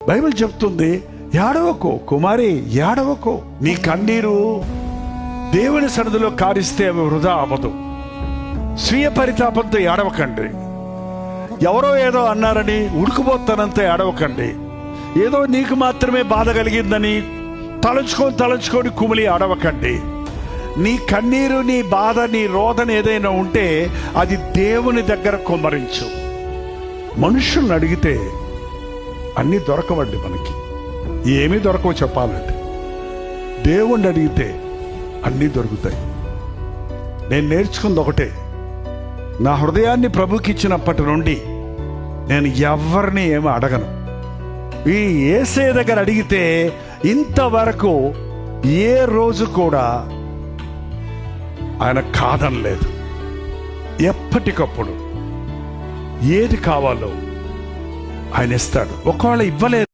Bible చెప్తుంది, ఏడవకు కుమారి, ఏడవకు. నీ కన్నీరు దేవుని సన్నిధిలో కారిస్తే అవి వృధా అవ్వదు. స్వీయ పరితాపంతో ఏడవకండి. ఎవరో ఏదో అన్నారని ఉడుకుపోతానంత ఏడవకండి. ఏదో నీకు మాత్రమే బాధ కలిగిందని తలంచుకొని కుమిలి ఏడవకండి. నీ కన్నీరు, నీ బాధ, నీ రోదన ఏదైనా ఉంటే అది దేవుని దగ్గర కుమ్మరించు. మనుషుల్ని అడిగితే అన్నీ దొరకవండి. మనకి ఏమీ దొరకవు చెప్పాలంటే. దేవుణ్ణి అడిగితే అన్నీ దొరుకుతాయి. నేను నేర్చుకుంది ఒకటే, నా హృదయాన్ని ప్రభుకి ఇచ్చినప్పటి నుండి నేను ఎవరిని ఏమీ అడగను. ఈ యేసయ్య దగ్గర అడిగితే ఇంతవరకు ఏ రోజు కూడా ఆయన కాదనలేదు. ఎప్పటికప్పుడు ఏది కావాలో ఆయన ఇస్తాడు. ఒకవేళ ఇవ్వలేదు